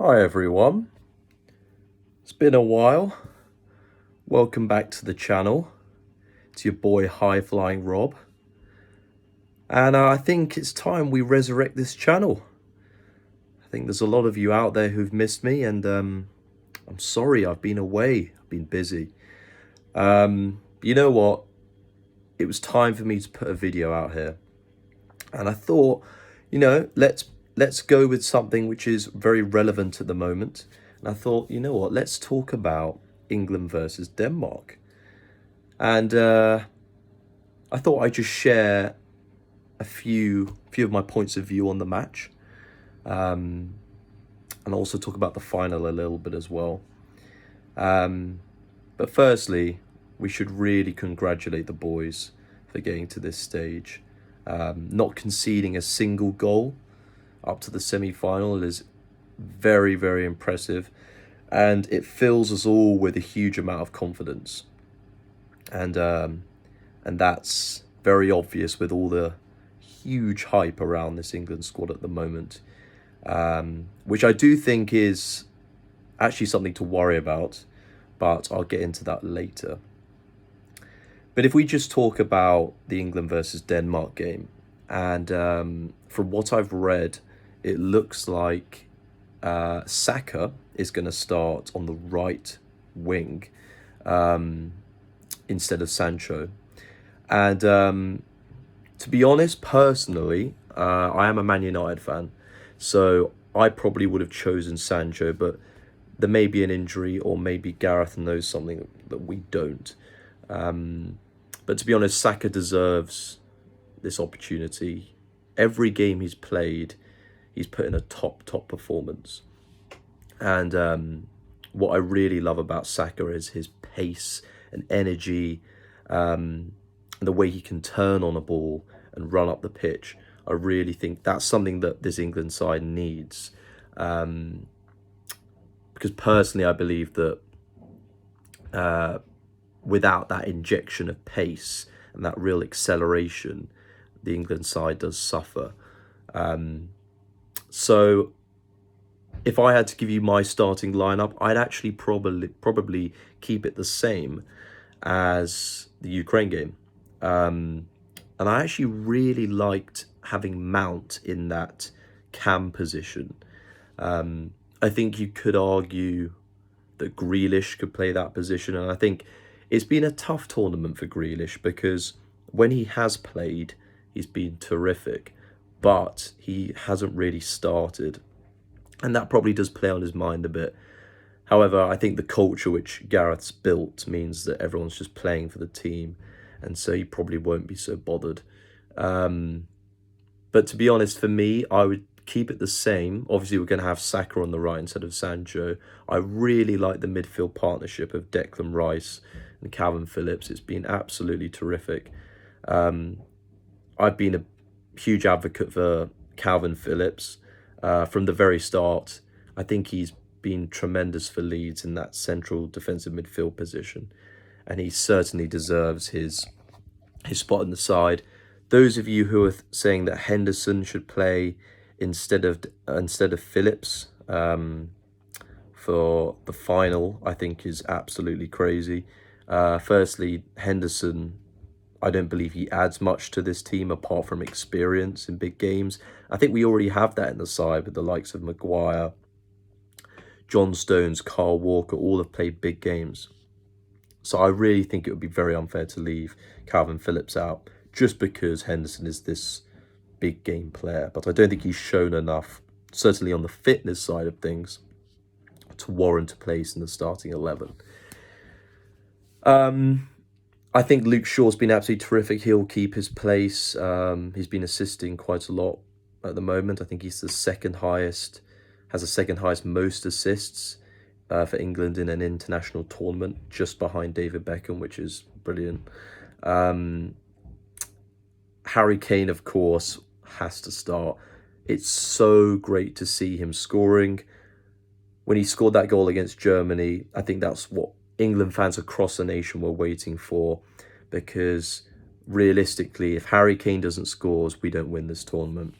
Hi everyone, it's been a while. Welcome back to the channel. It's your boy HighFlyingRob. And I think it's time we resurrect this channel. I think there's a lot of you out there who've missed me, and I'm sorry I've been away. I've been busy. You know what? It was time for me to put a video out here. And I thought, let's go with something which is very relevant at the moment. And I thought, you know what, let's talk about England versus Denmark. And I thought I'd just share a few of my points of view on the match, and also talk about the final a little bit as well. But firstly, we should really congratulate the boys for getting to this stage. Not conceding a single goal up to the semi-final is very, very impressive, and it fills us all with a huge amount of confidence. And that's very obvious with all the huge hype around this England squad at the moment, which I do think is actually something to worry about, but I'll get into that later. But if we just talk about the England versus Denmark game, and from what I've read, it looks like Saka is going to start on the right wing instead of Sancho. And to be honest, personally, I am a Man United fan, so I probably would have chosen Sancho, but there may be an injury, or maybe Gareth knows something that we don't. But to be honest, Saka deserves this opportunity. Every game he's played, he's put in a top performance. And what I really love about Saka is his pace and energy, and the way he can turn on a ball and run up the pitch. I really think that's something that this England side needs. Because personally, I believe that without that injection of pace and that real acceleration, the England side does suffer. So if I had to give you my starting lineup, I'd actually probably keep it the same as the Ukraine game. And I actually really liked having Mount in that cam position. I think you could argue that Grealish could play that position, and I think it's been a tough tournament for Grealish because when he has played, he's been terrific, but he hasn't really started, and that probably does play on his mind a bit. However, I think the culture which Gareth's built means that everyone's just playing for the team, and so he probably won't be so bothered. But to be honest, for me, I would keep it the same. Obviously, we're going to have Saka on the right instead of Sancho. I really like the midfield partnership of Declan Rice and Calvin Phillips. It's been absolutely terrific. I've been a huge advocate for Calvin Phillips from the very start. I think he's been tremendous for Leeds in that central defensive midfield position, and he certainly deserves his spot in the side. Those of you who are saying that Henderson should play instead of Phillips for the final, I think is absolutely crazy. Firstly, Henderson, I don't believe he adds much to this team apart from experience in big games. I think we already have that in the side with the likes of Maguire, John Stones, Carl Walker, all have played big games. So I really think it would be very unfair to leave Calvin Phillips out just because Henderson is this big game player. But I don't think he's shown enough, certainly on the fitness side of things, to warrant a place in the starting 11. I think Luke Shaw's been absolutely terrific. He'll keep his place. He's been assisting quite a lot at the moment. I think he's the second highest most assists for England in an international tournament, just behind David Beckham, which is brilliant. Harry Kane, of course, has to start. It's so great to see him scoring. When he scored that goal against Germany, I think that's what England fans across the nation were waiting for, because realistically, if Harry Kane doesn't score, we don't win this tournament.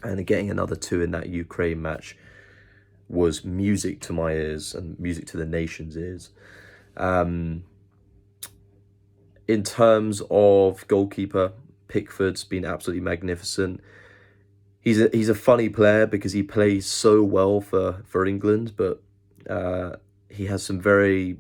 And getting another 2 in that Ukraine match was music to my ears and music to the nation's ears. In terms of goalkeeper, Pickford's been absolutely magnificent. He's a funny player because he plays so well for England, but he has some very,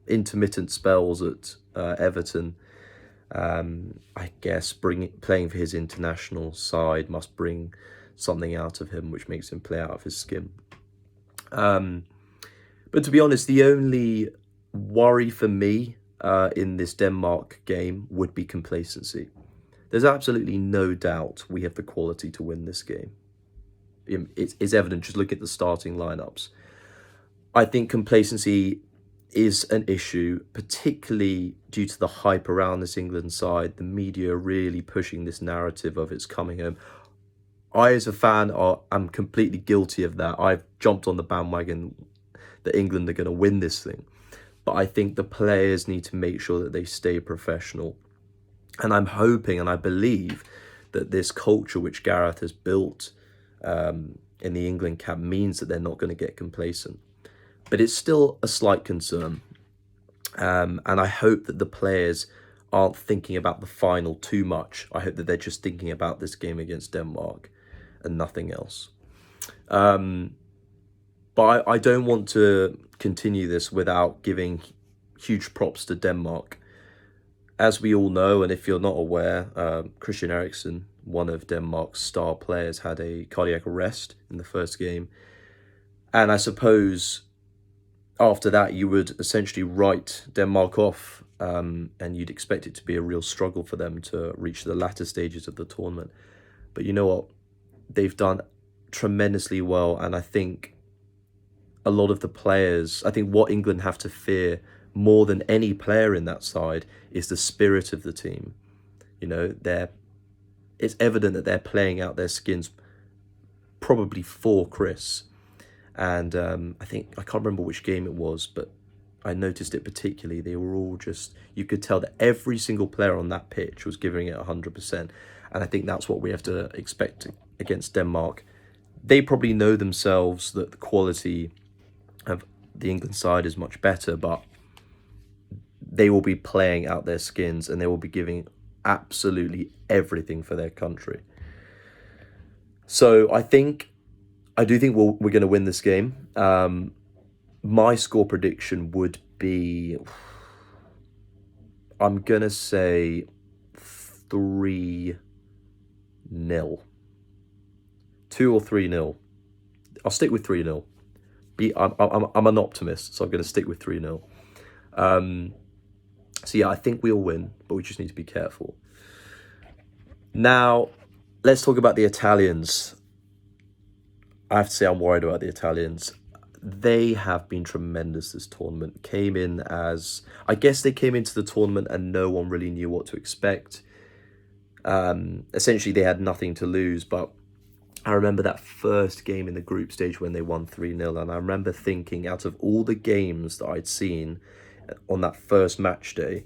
intermittent spells at Everton. I guess playing for his international side must bring something out of him, which makes him play out of his skin. But to be honest, the only worry for me in this Denmark game would be complacency. There's absolutely no doubt we have the quality to win this game. It's evident, just look at the starting lineups. I think complacency is an issue, particularly due to the hype around this England side. The media are really pushing this narrative of it's coming home. I, as a fan, am completely guilty of that. I've jumped on the bandwagon that England are going to win this thing. But I think the players need to make sure that they stay professional. And I'm hoping and I believe that this culture which Gareth has built in the England camp means that they're not going to get complacent. But it's still a slight concern. And I hope that the players aren't thinking about the final too much. I hope that they're just thinking about this game against Denmark and nothing else. But I don't want to continue this without giving huge props to Denmark. As we all know, and if you're not aware, Christian Eriksen, one of Denmark's star players, had a cardiac arrest in the first game. And I suppose after that, you would essentially write Denmark off, and you'd expect it to be a real struggle for them to reach the latter stages of the tournament. But you know what? They've done tremendously well, and I think a lot of the players, I think what England have to fear more than any player in that side is the spirit of the team. It's evident that they're playing out their skins probably for Chris. And I can't remember which game it was, but I noticed it particularly. They were all you could tell that every single player on that pitch was giving it 100%. And I think that's what we have to expect against Denmark. They probably know themselves that the quality of the England side is much better, but they will be playing out their skins and they will be giving absolutely everything for their country. So I do think we're going to win this game. My score prediction would be, I'm going to say 3-0. 2 or 3-0. I'll stick with 3-0. I'm an optimist, so I'm going to stick with 3-0. So yeah, I think we'll win, but we just need to be careful. Now, let's talk about the Italians. I have to say I'm worried about the Italians. They have been tremendous this tournament. I guess they came into the tournament and no one really knew what to expect. Essentially, they had nothing to lose, but I remember that first game in the group stage when they won 3-0, and I remember thinking, out of all the games that I'd seen on that first match day,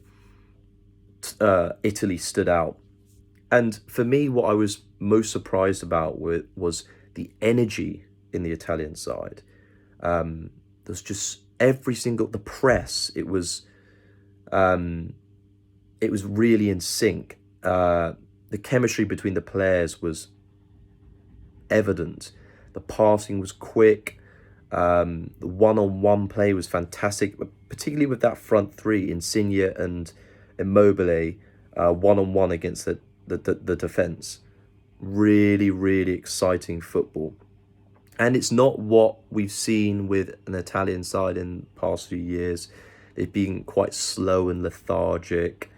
Italy stood out. And for me, what I was most surprised about was the energy in the Italian side. There's just the press. It was really in sync. The chemistry between the players was evident. The passing was quick. The one-on-one play was fantastic, particularly with that front three, Insigne and Immobile, one-on-one against the defence. Really, really exciting football. And it's not what we've seen with an Italian side in the past few years. They've been quite slow and lethargic.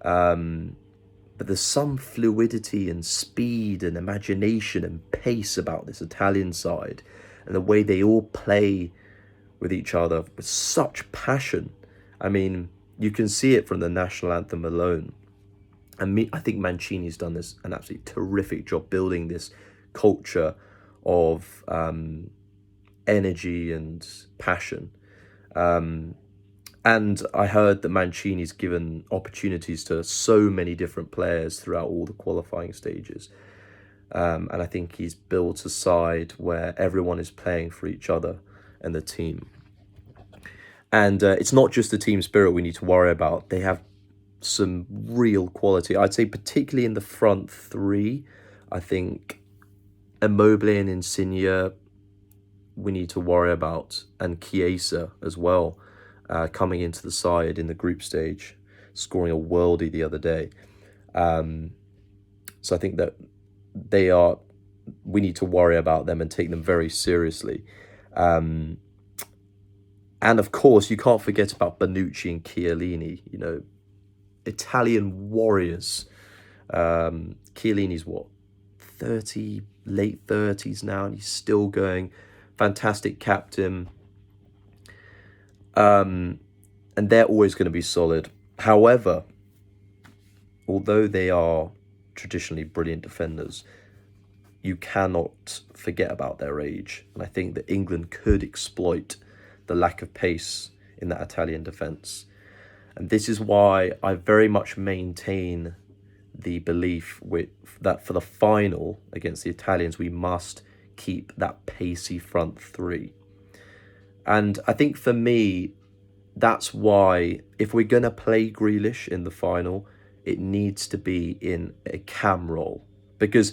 But there's some fluidity and speed and imagination and pace about this Italian side, and the way they all play with each other with such passion. I mean, you can see it from the national anthem alone. And I think Mancini's done an absolutely terrific job building this culture of energy and passion. And I heard that Mancini's given opportunities to so many different players throughout all the qualifying stages. And I think he's built a side where everyone is playing for each other and the team. And it's not just the team spirit we need to worry about. They have some real quality. I'd say particularly in the front three, I think Immobile and Insigne we need to worry about, and Chiesa as well, coming into the side in the group stage, scoring a worldie the other day. So I think that we need to worry about them and take them very seriously. And of course, you can't forget about Bonucci and Chiellini, Italian warriors. Chiellini's what, 30, late 30s now, and he's still going. Fantastic captain. And they're always going to be solid. However, although they are traditionally brilliant defenders, you cannot forget about their age. And I think that England could exploit the lack of pace in that Italian defence. And this is why I very much maintain the belief that for the final against the Italians, we must keep that pacey front three. And I think for me, that's why if we're going to play Grealish in the final, it needs to be in a cam role. Because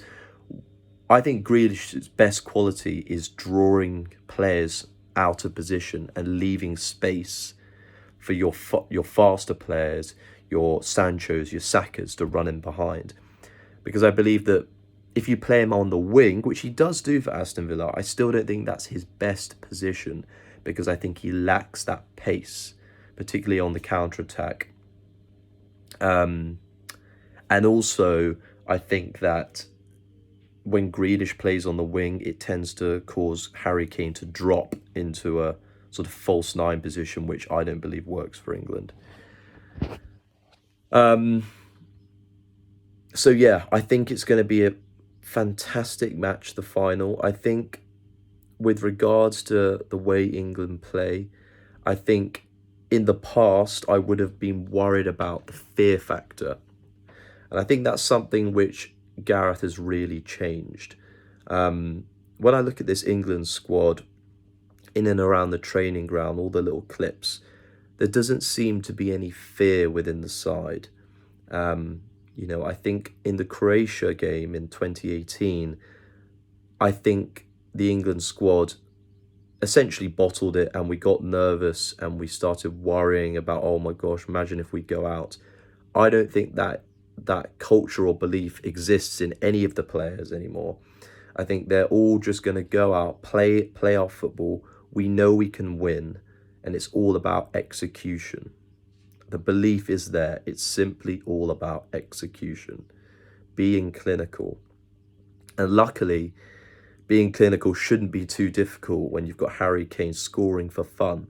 I think Grealish's best quality is drawing players out of position and leaving space for your faster players, your Sanchos, your Sakas to run in behind. Because I believe that if you play him on the wing, which he does do for Aston Villa, I still don't think that's his best position, because I think he lacks that pace, particularly on the counter-attack. And also, I think that when Grealish plays on the wing, it tends to cause Harry Kane to drop into a sort of false nine position, which I don't believe works for England. So yeah, I think it's going to be a fantastic match, the final. I think with regards to the way England play, I think in the past I would have been worried about the fear factor. And I think that's something which Gareth has really changed. When I look at this England squad in and around the training ground, all the little clips, there doesn't seem to be any fear within the side. I think in the Croatia game in 2018, I think the England squad essentially bottled it, and we got nervous and we started worrying about, oh my gosh, imagine if we go out. I don't think that cultural belief exists in any of the players anymore. I think they're all just going to go out, play our football. We know we can win, and it's all about execution. The belief is there. It's simply all about execution, being clinical. And luckily, being clinical shouldn't be too difficult when you've got Harry Kane scoring for fun.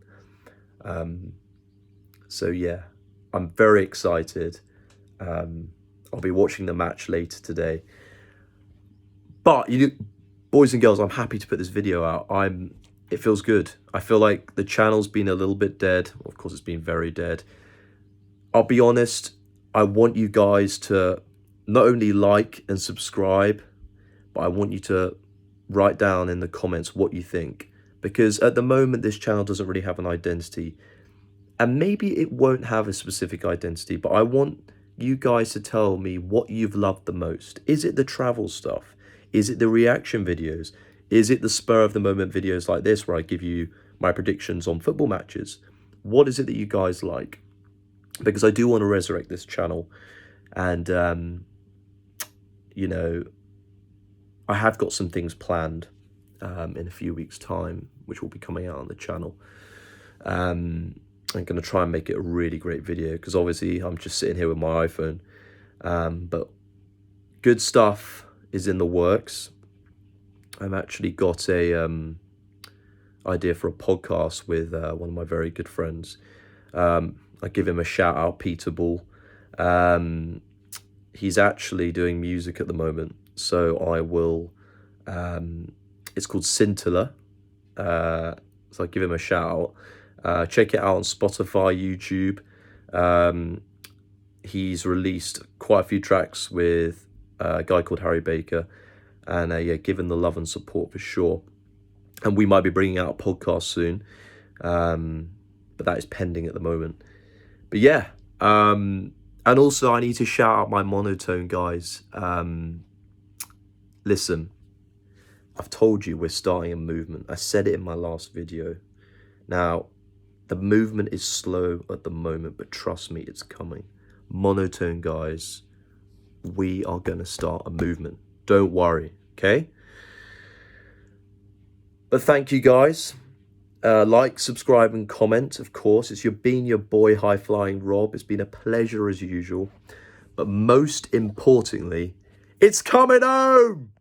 So yeah, I'm very excited. I'll be watching the match later today. But boys and girls, I'm happy to put this video out. It feels good. I feel like the channel's been a little bit dead. Of course, it's been very dead. I'll be honest, I want you guys to not only like and subscribe, but I want you to write down in the comments what you think. Because at the moment, this channel doesn't really have an identity. And maybe it won't have a specific identity, but I want you guys to tell me what you've loved the most. Is it the travel stuff? Is it the reaction videos? Is it the spur of the moment videos like this where I give you my predictions on football matches? What is it that you guys like? Because I do want to resurrect this channel, and I have got some things planned in a few weeks' time, which will be coming out on the channel. I'm going to try and make it a really great video, because obviously I'm just sitting here with my iPhone. But good stuff is in the works. I've actually got a idea for a podcast with one of my very good friends. I give him a shout out, Peter Ball. He's actually doing music at the moment, so I will. It's called Scintilla. So I give him a shout out. Check it out on Spotify, YouTube. He's released quite a few tracks with a guy called Harry Baker. and yeah, given the love and support for sure. And we might be bringing out a podcast soon, but that is pending at the moment. But yeah, and also I need to shout out my monotone guys. Listen, I've told you we're starting a movement. I said it in my last video. Now, the movement is slow at the moment, but trust me, it's coming. Monotone guys, we are going to start a movement. Don't worry, okay? But thank you guys. Like, subscribe, and comment, of course. It's been your boy, HighFlyingRob. It's been a pleasure as usual. But most importantly, it's coming home!